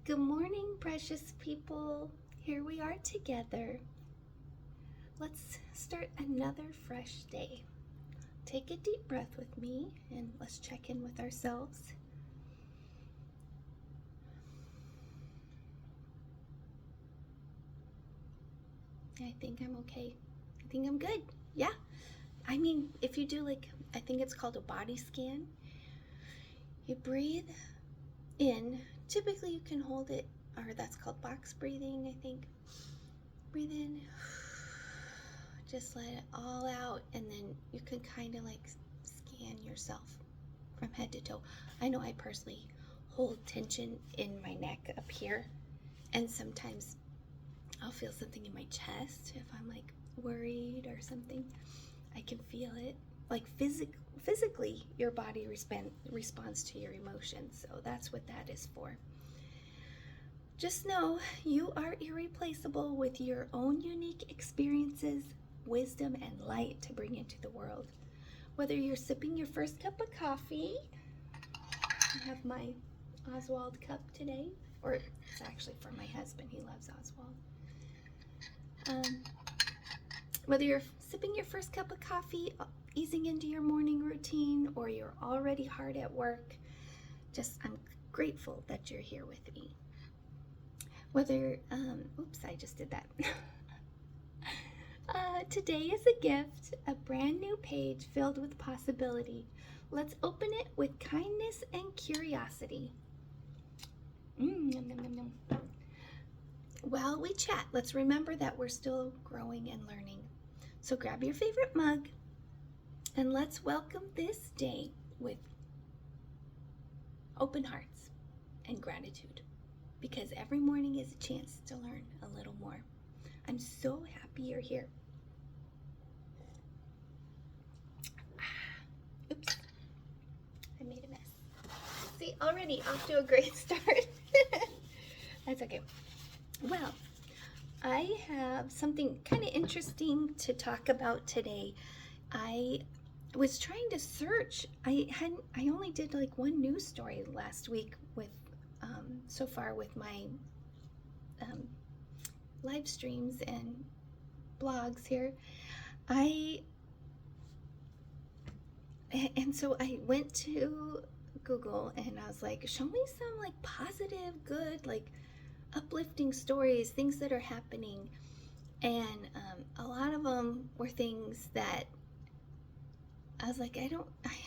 Good morning, precious people. Here we are together. Let's start another fresh day. Take a deep breath with me and let's check in with ourselves. I think I'm okay. I think I'm good. Yeah. I mean, if you do I think it's called a body scan, you breathe in. Typically, you can hold it, or that's called box breathing, I think. Breathe in, just let it all out, and then you can kind of scan yourself from head to toe. I know I personally hold tension in my neck up here, and sometimes I'll feel something in my chest if I'm worried or something. I can feel it. Physically, your body responds to your emotions, so that's what that is for. Just know you are irreplaceable with your own unique experiences, wisdom, and light to bring into the world. Whether you're sipping your first cup of coffee, I have my Oswald cup today, or it's actually for my husband, he loves Oswald. Whether you're sipping your first cup of coffee, easing into your morning routine, or you're already hard at work, I'm grateful that you're here with me. Whether, oops, I just did that. Today is a gift, a brand new page filled with possibility. Let's open it with kindness and curiosity. Nom, nom, nom. While we chat, let's remember that we're still growing and learning. So grab your favorite mug and let's welcome this day with open hearts and gratitude, because every morning is a chance to learn a little more. I'm so happy you're here. Oops, I made a mess. See, already off to a great start. That's okay. Well, I have something kind of interesting to talk about today. I was trying to search. I only did one news story last week with so far with my live streams and blogs here. And so I went to Google and I was like, show me some positive, good, uplifting stories, things that are happening. And a lot of them were things that I was like, I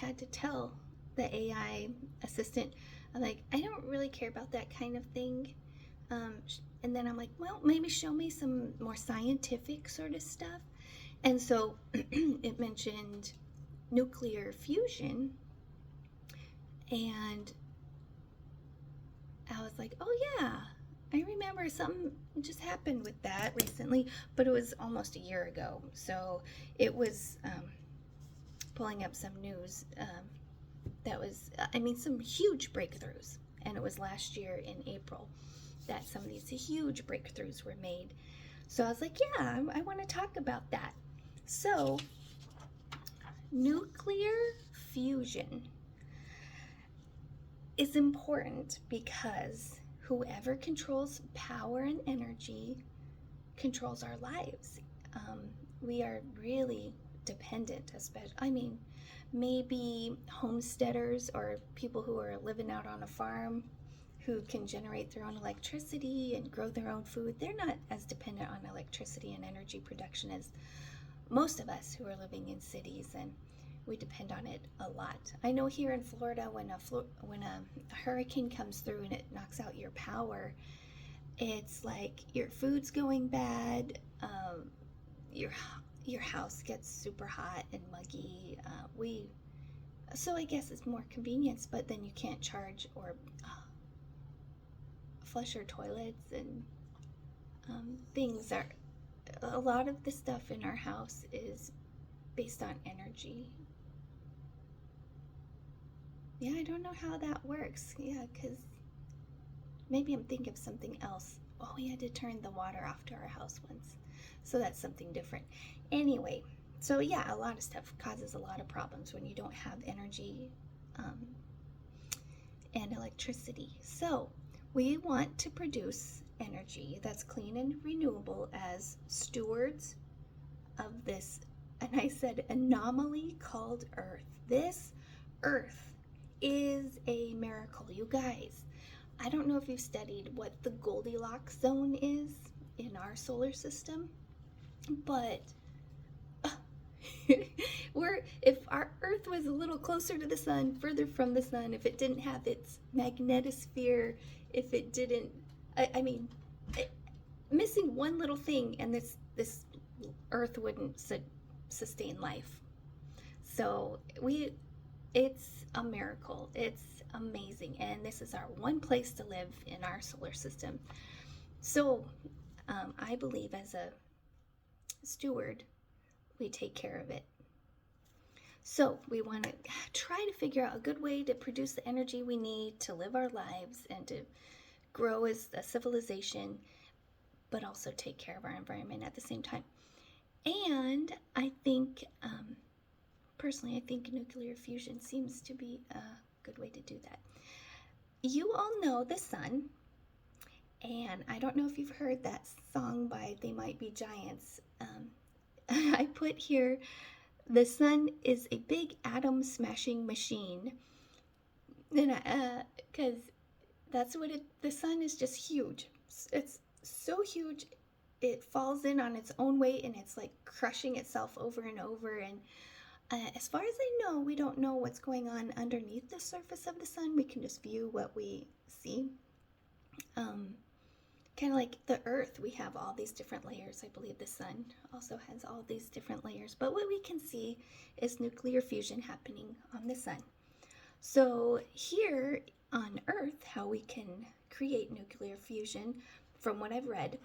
had to tell the AI assistant, I'm like, I don't really care about that kind of thing. And then I'm like, well, maybe show me some more scientific sort of stuff. And so it mentioned nuclear fusion, and I was like, oh yeah, I remember something just happened with that recently, but it was almost a year ago. So it was pulling up some news that was, some huge breakthroughs. And it was last year in April that some of these huge breakthroughs were made. So I was like, yeah, I want to talk about that. So, nuclear fusion is important because whoever controls power and energy controls our lives. We are really dependent, especially, maybe homesteaders or people who are living out on a farm who can generate their own electricity and grow their own food. They're not as dependent on electricity and energy production as most of us who are living in cities, and we depend on it a lot. I know here in Florida, when a hurricane comes through and it knocks out your power, it's like your food's going bad, your house gets super hot and muggy. So I guess it's more convenience, but then you can't charge or flush your toilets, and things are, a lot of the stuff in our house is based on energy. Yeah, I don't know how that works. Yeah, because maybe I'm thinking of something else. Oh, we had to turn the water off to our house once, so that's something different. Anyway, so yeah, a lot of stuff causes a lot of problems when you don't have energy and electricity. So We want to produce energy that's clean and renewable as stewards of this, and I said, anomaly called Earth. This Earth is a miracle, you guys. I don't know if you've studied what the Goldilocks zone is in our solar system, but if our Earth was a little closer to the sun, further from the sun, if it didn't have its magnetosphere, if it didn't, I mean, missing one little thing, and this Earth wouldn't sustain life. So it's a miracle. It's amazing, and this is our one place to live in our solar system. So I believe as a steward, we take care of it. So we want to try to figure out a good way to produce the energy we need to live our lives and to grow as a civilization, but also take care of our environment at the same time. And I think, personally, I think nuclear fusion seems to be a good way to do that. You all know the sun, and I don't know if you've heard that song by They Might Be Giants. I put here, the sun is a big atom smashing machine, and because that's what the sun is, just huge. It's so huge, it falls in on its own weight, and it's like crushing itself over and over. And as far as I know, we don't know what's going on underneath the surface of the sun. We can just view what we see. Kind of like the Earth, we have all these different layers. I believe the sun also has all these different layers. But what we can see is nuclear fusion happening on the sun. So here on Earth, how we can create nuclear fusion, from what I've read,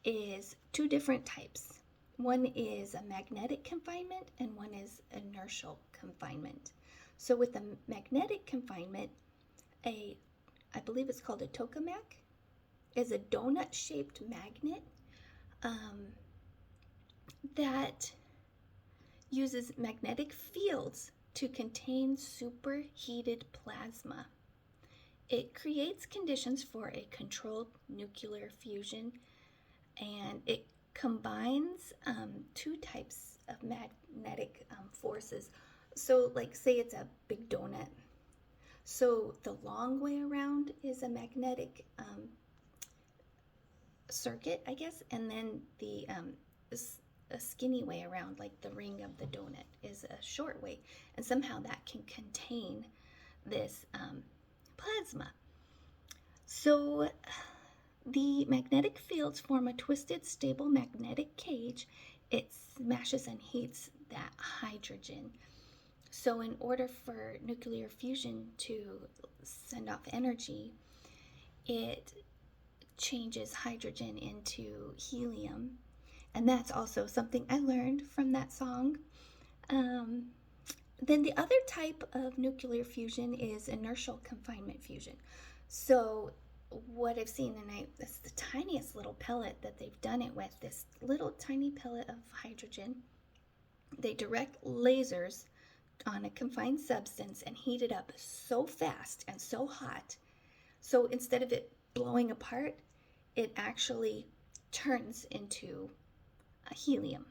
is two different types. One is a magnetic confinement and one is inertial confinement. So with the magnetic confinement, I believe it's called a tokamak, is a donut-shaped magnet that uses magnetic fields to contain superheated plasma. It creates conditions for a controlled nuclear fusion, and it combines two types of magnetic forces. So like, say it's a big donut. So the long way around is a magnetic circuit, I guess, and then a skinny way around, like the ring of the donut, is a short way, and somehow that can contain this plasma. So the magnetic fields form a twisted, stable magnetic cage. It smashes and heats that hydrogen. So in order for nuclear fusion to send off energy, it changes hydrogen into helium, and that's also something I learned from that song. Then the other type of nuclear fusion is inertial confinement fusion. So what I've seen, and it's the tiniest little pellet that they've done it with, this little tiny pellet of hydrogen. They direct lasers on a confined substance and heat it up so fast and so hot, so instead of it blowing apart, it actually turns into a helium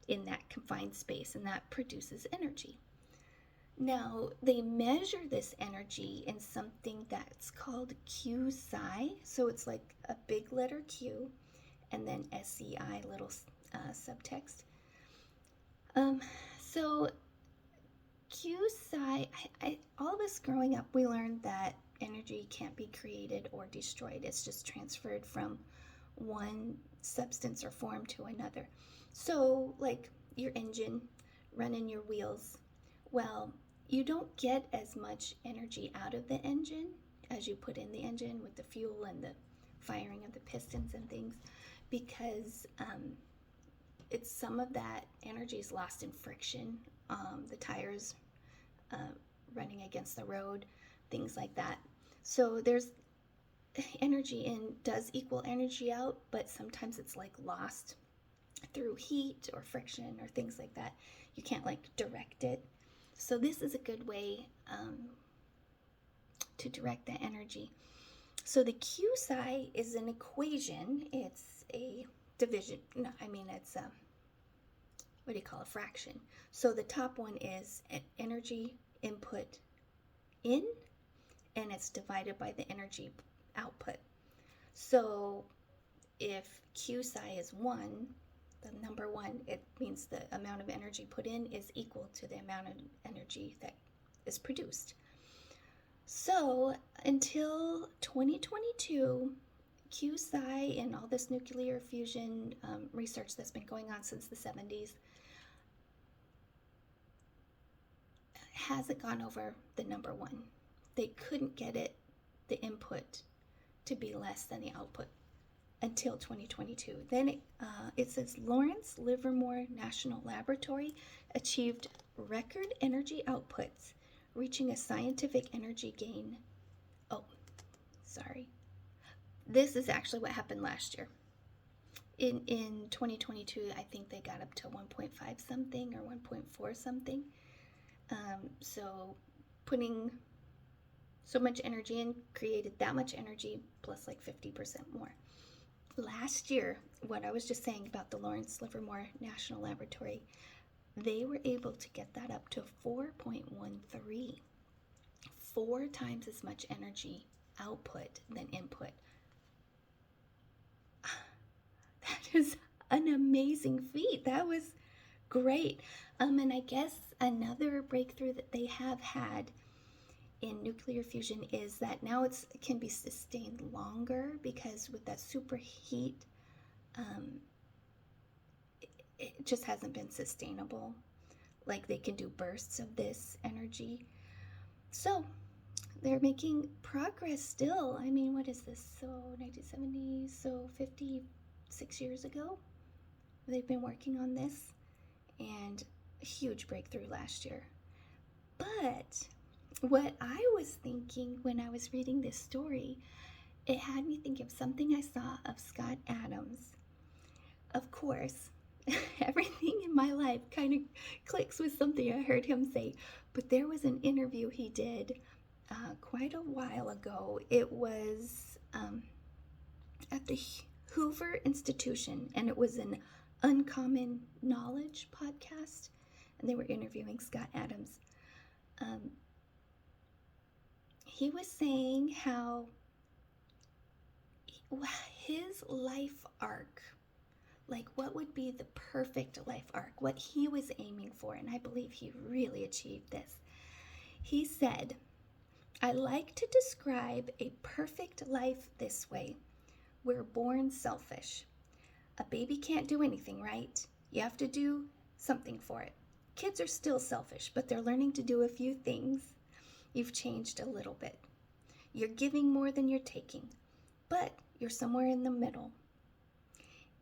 in that confined space, and that produces energy. Now, they measure this energy in something that's called Q psi. So it's like a big letter Q and then SCI, little subtext. So Q psi, all of us growing up, we learned that energy can't be created or destroyed. It's just transferred from one substance or form to another. So like your engine running your wheels, well, you don't get as much energy out of the engine as you put in the engine with the fuel and the firing of the pistons and things, because it's some of that energy is lost in friction, the tires running against the road, things like that. So there's energy in does equal energy out, but sometimes it's like lost through heat or friction or things like that. You can't like direct it. So this is a good way to direct that energy. So the Q psi is an equation. It's a division. No, I mean, it's a, what do you call a fraction? So the top one is an energy input in, and it's divided by the energy output. So if Q psi is 1, the number 1, it means the amount of energy put in is equal to the amount of energy that is produced. So until 2022, Q psi and all this nuclear fusion research that's been going on since the 70s hasn't gone over the number 1. They couldn't get it, the input, to be less than the output until 2022. Then it says Lawrence Livermore National Laboratory achieved record energy outputs, reaching a scientific energy gain. Oh, sorry. This is actually what happened last year. In 2022, I think they got up to 1.5 something or 1.4 something. So putting so much energy in created that much energy plus like 50% more. Last year, what I was just saying about the Lawrence Livermore National Laboratory, they were able to get that up to 4.13, 4 times as much energy output than input. That is an amazing feat. That was great. And I guess another breakthrough that they have had in nuclear fusion is that now it can be sustained longer, because with that superheat, it just hasn't been sustainable. Like, they can do bursts of this energy. So they're making progress still. I mean, what is this? So 1970, so 56 years ago, they've been working on this, and a huge breakthrough last year. But what I was thinking when I was reading this story, it had me think of something I saw of Scott Adams. Of course, everything in my life kind of clicks with something I heard him say, but there was an interview he did quite a while ago. It was at the Hoover Institution, and it was an Uncommon Knowledge podcast, and they were interviewing Scott Adams. He was saying how his life arc, like what would be the perfect life arc, what he was aiming for, and I believe he really achieved this. He said, "I like to describe a perfect life this way. We're born selfish. A baby can't do anything, right? You have to do something for it. Kids are still selfish, but they're learning to do a few things. You've changed a little bit. You're giving more than you're taking, but you're somewhere in the middle.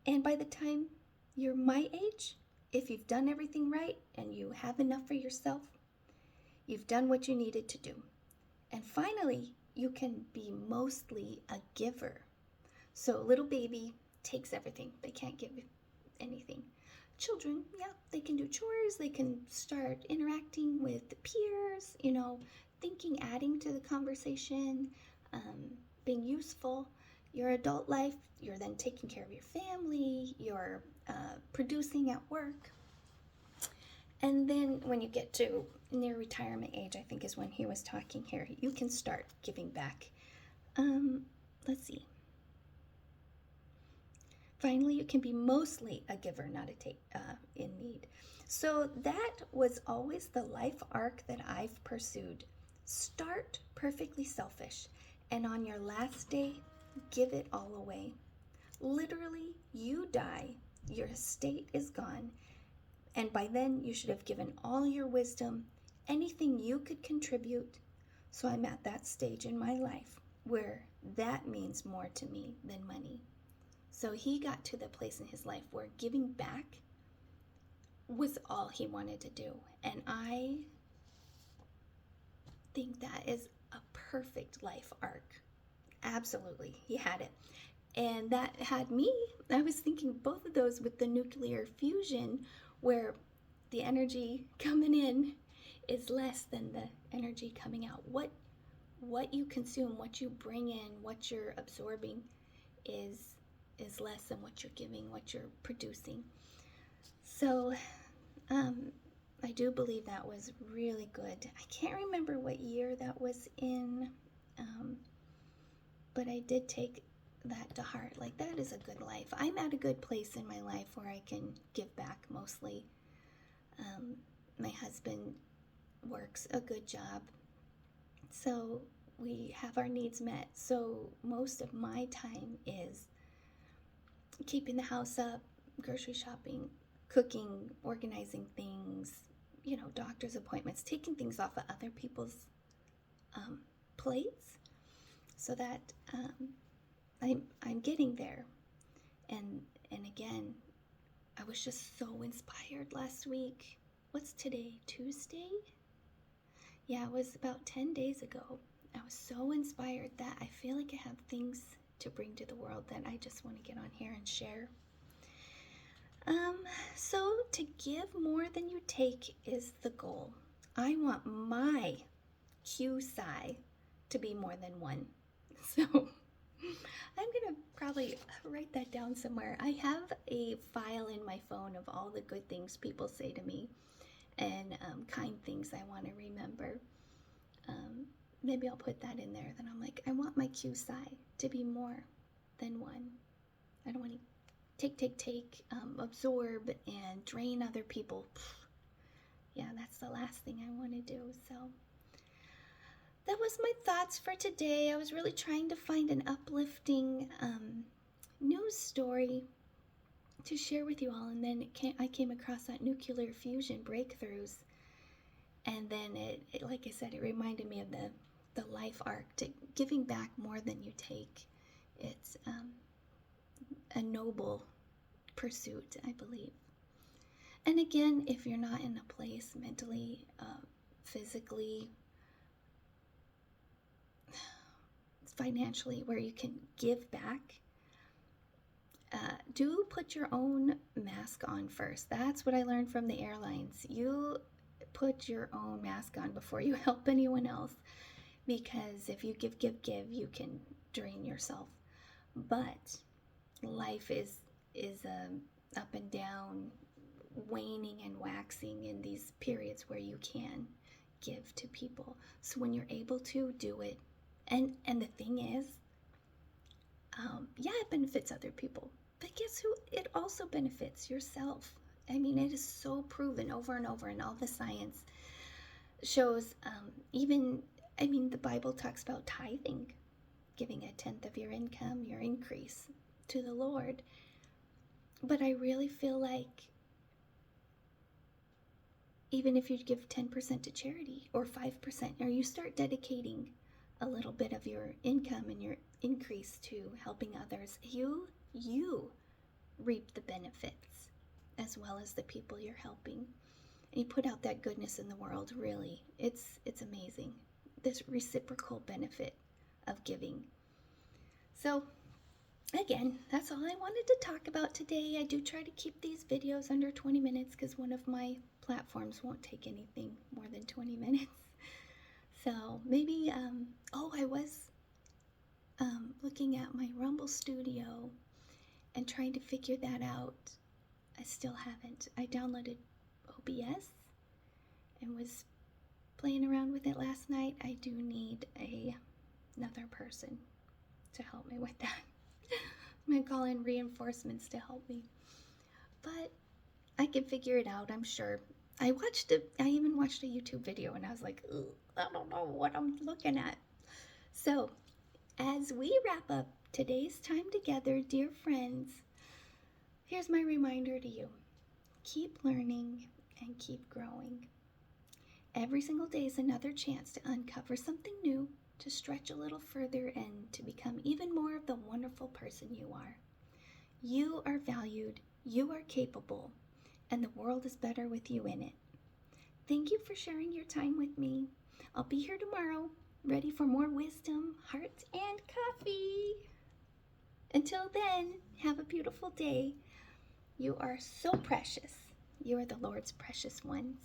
And by the time you're my age, if you've done everything right and you have enough for yourself, you've done what you needed to do. And finally, you can be mostly a giver." So a little baby takes everything. They can't give anything. Children, yeah, they can do chores. They can start interacting with the peers, thinking, adding to the conversation, being useful. Your adult life, you're then taking care of your family, you're producing at work. And then when you get to near retirement age, I think is when he was talking here, you can start giving back. Let's see. Finally, you can be mostly a giver, not in need. So that was always the life arc that I've pursued. Start perfectly selfish, and on your last day, give it all away. Literally, you die, your estate is gone, and by then you should have given all your wisdom, anything you could contribute. So I'm at that stage in my life where that means more to me than money. So he got to the place in his life where giving back was all he wanted to do. And I think that is a perfect life arc. Absolutely, he had it. And that had me, I was thinking both of those with the nuclear fusion, where the energy coming in is less than the energy coming out. What what you consume, what you bring in, what you're absorbing is less than what you're giving, what you're producing. So I do believe that was really good. I can't remember what year that was in, but I did take that to heart. Like, that is a good life. I'm at a good place in my life where I can give back mostly. My husband works a good job, so we have our needs met. So most of my time is keeping the house up, grocery shopping, cooking, organizing things, doctor's appointments, taking things off of other people's plates, so that I'm getting there. And again, I was just so inspired last week. What's today? Tuesday? Yeah, it was about 10 days ago. I was so inspired that I feel like I have things to bring to the world that I just want to get on here and share. So to give more than you take is the goal. I want my Q psi to be more than 1. So I'm going to probably write that down somewhere. I have a file in my phone of all the good things people say to me and kind things I want to remember. Maybe I'll put that in there. Then I'm like, I want my Q psi to be more than 1. I don't want to take, absorb and drain other people. Yeah, that's the last thing I want to do. So that was my thoughts for today. I was really trying to find an uplifting news story to share with you all, and then I came across that nuclear fusion breakthroughs, and then it like I said, it reminded me of the life arc to giving back more than you take. It's a noble pursuit, I believe. And again, if you're not in a place mentally, physically, financially where you can give back, do put your own mask on first. That's what I learned from the airlines. You put your own mask on before you help anyone else, because if you give, you can drain yourself. But life is up and down, waning and waxing in these periods where you can give to people. So when you're able to, do it. And the thing is, yeah, it benefits other people, but guess who? It also benefits yourself. I mean, it is so proven over and over, and all the science shows. The Bible talks about tithing, giving 1/10 of your income, your increase, to the Lord. But I really feel like even if you give 10% to charity, or 5%, or you start dedicating a little bit of your income and your increase to helping others, you reap the benefits as well as the people you're helping. And you put out that goodness in the world. Really, it's amazing, this reciprocal benefit of giving. So again, that's all I wanted to talk about today. I do try to keep these videos under 20 minutes because one of my platforms won't take anything more than 20 minutes. So maybe, I was looking at my Rumble Studio and trying to figure that out. I still haven't. I downloaded OBS and was playing around with it last night. I do need another person to help me with that. I'm going to call in reinforcements to help me. But I can figure it out, I'm sure. I even watched a YouTube video and I was like, I don't know what I'm looking at. So, as we wrap up today's time together, dear friends, here's my reminder to you. Keep learning and keep growing. Every single day is another chance to uncover something new, to stretch a little further, and to become even more of the wonderful person you are. You are valued, you are capable, and the world is better with you in it. Thank you for sharing your time with me. I'll be here tomorrow, ready for more wisdom, heart, and coffee. Until then, have a beautiful day. You are so precious. You are the Lord's precious ones.